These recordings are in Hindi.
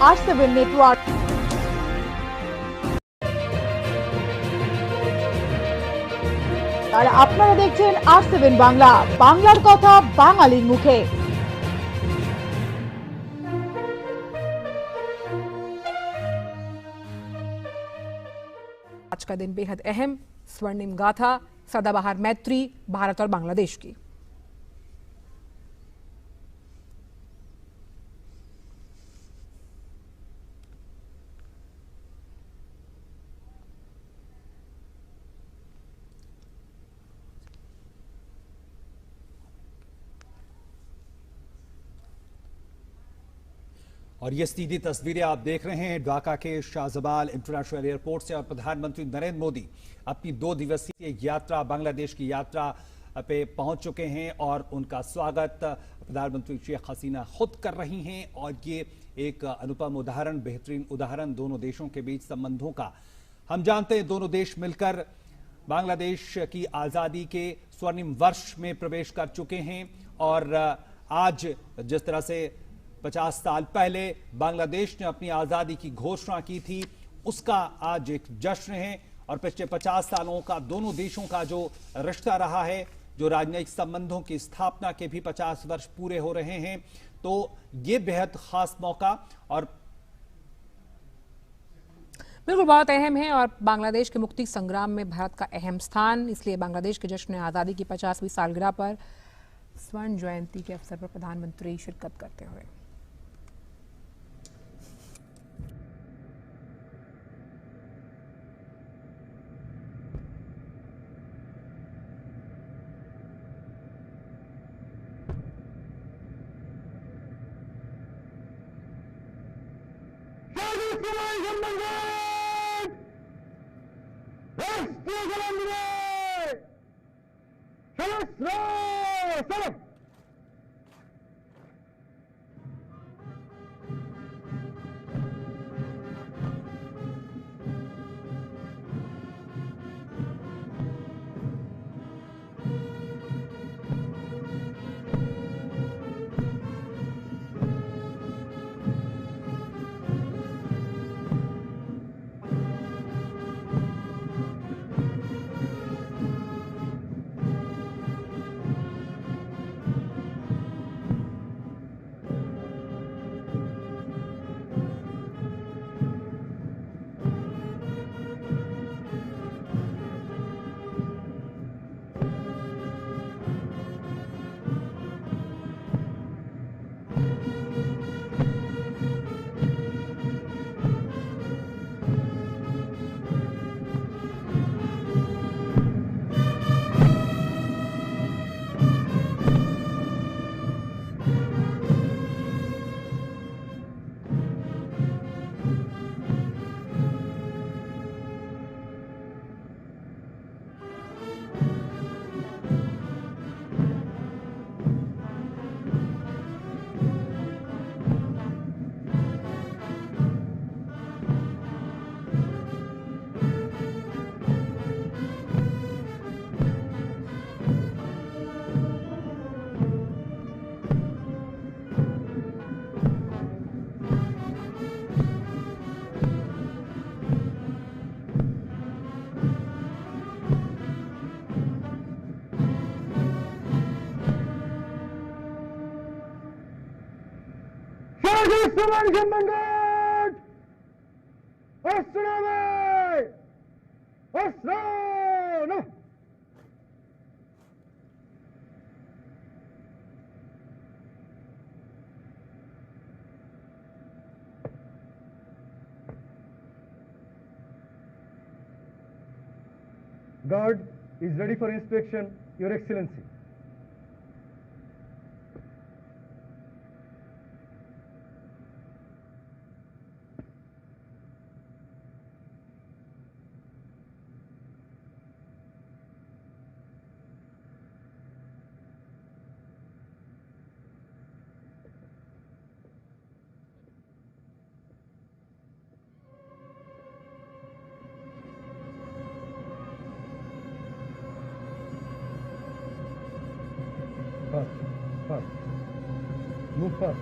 R7 network. আর আপনারা দেখছেন R7 বাংলা, বাংলার কথা বাঙালির মুখে। आज का दिन बेहद अहम, स्वर्णिम गाथा, सदाबहार मैत्री भारत और बांग्लादेश की। और ये सीधी तस्वीरें आप देख रहे हैं ढाका के शाहजबाल इंटरनेशनल एयरपोर्ट से। और प्रधानमंत्री नरेंद्र मोदी अपनी 2 दिवसीय यात्रा, बांग्लादेश की यात्रा पे पहुंच चुके हैं और उनका स्वागत प्रधानमंत्री शेख हसीना खुद कर रही हैं। और ये एक अनुपम उदाहरण, बेहतरीन उदाहरण दोनों देशों के बीच संबंधों का। हम जानते हैं दोनों देश मिलकर बांग्लादेश की आज़ादी के स्वर्णिम वर्ष में प्रवेश कर चुके हैं। और आज जिस तरह से 50 साल पहले बांग्लादेश ने अपनी आजादी की घोषणा की थी, उसका आज एक जश्न है। और पिछले 50 सालों का दोनों देशों का जो रिश्ता रहा है, जो राजनयिक संबंधों की स्थापना के भी 50 वर्ष पूरे हो रहे हैं, तो ये बेहद खास मौका और बिल्कुल बहुत अहम है। और बांग्लादेश के मुक्ति संग्राम में भारत का अहम स्थान, इसलिए बांग्लादेश के जश्न आज़ादी की 50वीं सालगिरह पर स्वर्ण जयंती के अवसर पर प्रधानमंत्री शिरकत करते हुए Guard is ready for inspection, Your Excellency. Fast. Move fast.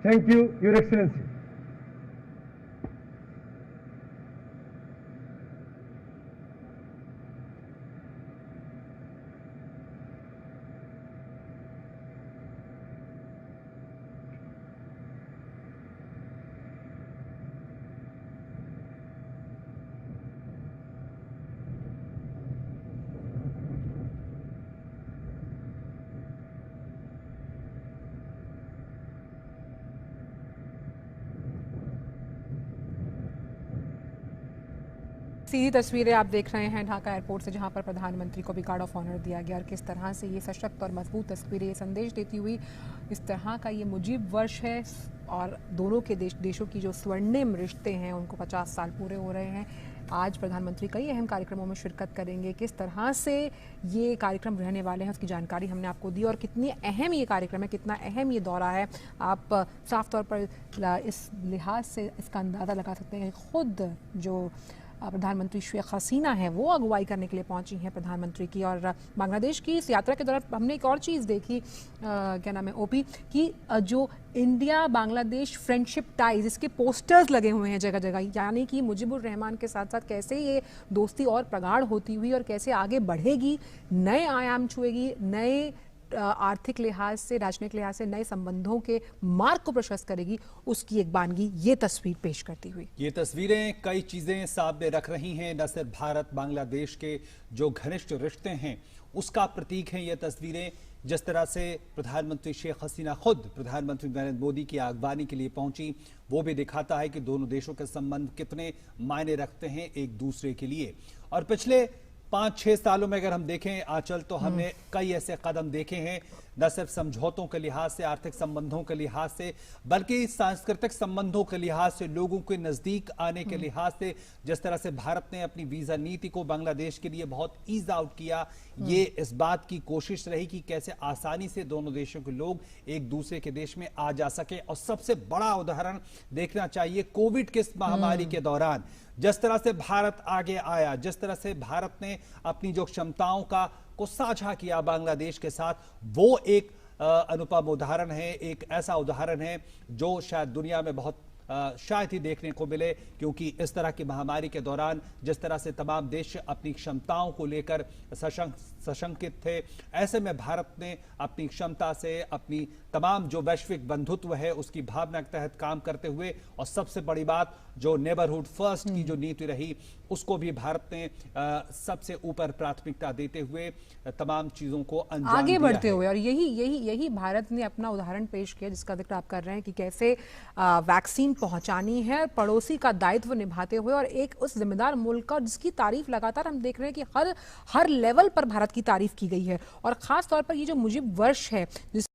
Thank you, Your Excellency. सीधी तस्वीरें आप देख रहे हैं ढाका एयरपोर्ट से, जहां पर प्रधानमंत्री को भी गार्ड ऑफ ऑनर दिया गया और किस तरह से ये सशक्त और मजबूत तस्वीरें ये संदेश देती हुई इस तरह का ये मुजीब वर्ष है और दोनों के देशों की जो स्वर्णिम रिश्ते हैं उनको 50 साल पूरे हो रहे हैं। आज प्रधानमंत्री कई अहम कार्यक्रमों में शिरकत करेंगे। किस तरह से ये कार्यक्रम रहने वाले हैं उसकी जानकारी हमने आपको दी और कितनी अहम ये कार्यक्रम है, कितना अहम ये दौरा है, आप साफ तौर पर इस लिहाज से इसका अंदाज़ा लगा सकते हैं। खुद जो प्रधानमंत्री शेख हसीना है वो अगुवाई करने के लिए पहुंची हैं प्रधानमंत्री की। और बांग्लादेश की इस यात्रा के दौरान हमने एक और चीज़ देखी, क्या नाम है, ओपी, कि जो इंडिया बांग्लादेश फ्रेंडशिप टाइज, इसके पोस्टर्स लगे हुए हैं जगह जगह, यानी कि मुजीबुर रहमान के साथ साथ कैसे ये दोस्ती और प्रगाढ़ होती हुई और कैसे आगे बढ़ेगी, नए आयाम छुएगी, नए आर्थिक लिहाज से, राजनीतिक लिहाज से नए संबंधों के मार्ग को प्रशस्त करेगी, उसकी एक बानगी ये तस्वीर पेश करती हुई। ये तस्वीरें कई चीजें सामने रख रही हैं, न सिर्फ भारत बांग्लादेश के जो घनिष्ठ रिश्ते हैं उसका प्रतीक है ये तस्वीरें। जिस तरह से प्रधानमंत्री शेख हसीना खुद प्रधानमंत्री नरेंद्र मोदी की आगवानी के लिए पहुंची, वो भी दिखाता है कि दोनों देशों के संबंध कितने मायने रखते हैं एक दूसरे के लिए। और पिछले 5-6 सालों में अगर हम देखें आंचल, तो हमने कई ऐसे कदम देखे हैं, न सिर्फ समझौतों के लिहाज से, आर्थिक संबंधों के लिहाज से, बल्कि सांस्कृतिक संबंधों के लिहाज से, लोगों के नजदीक आने के लिहाज से। जिस तरह से भारत ने अपनी वीजा नीति को बांग्लादेश के लिए बहुत ईज आउट किया, ये इस बात की कोशिश रही कि कैसे आसानी से दोनों देशों के लोग एक दूसरे के देश में आ जा सके। और सबसे बड़ा उदाहरण देखना चाहिए कोविड के इस महामारी के दौरान, जिस तरह से भारत आगे आया, जिस तरह से भारत ने अपनी जो क्षमताओं को साझा किया बांग्लादेश के साथ, वो एक अनुपम उदाहरण है, एक ऐसा उदाहरण है जो शायद दुनिया में बहुत शायद ही देखने को मिले। क्योंकि इस तरह की महामारी के दौरान जिस तरह से तमाम देश अपनी क्षमताओं को लेकर सशंकित थे, ऐसे में भारत ने अपनी क्षमता से, अपनी तमाम जो वैश्विक बंधुत्व है उसकी भावना के तहत काम करते हुए, और सबसे बड़ी बात जो नेबरहुड फर्स्ट की जो नीति रही उसको भी भारत ने सबसे ऊपर प्राथमिकता देते हुए तमाम चीजों को अंजाम आगे दिया बढ़ते है। हुए। और यही भारत ने अपना उदाहरण पेश किया जिसका जिक्र आप कर रहे हैं कि कैसे वैक्सीन पहुंचानी है पड़ोसी का दायित्व निभाते हुए, और एक उस जिम्मेदार मुल्क का जिसकी तारीफ लगातार हम देख रहे हैं कि हर लेवल पर भारत की तारीफ की गई है। और खास तौर पर ये जो मुजीब वर्ष है जिस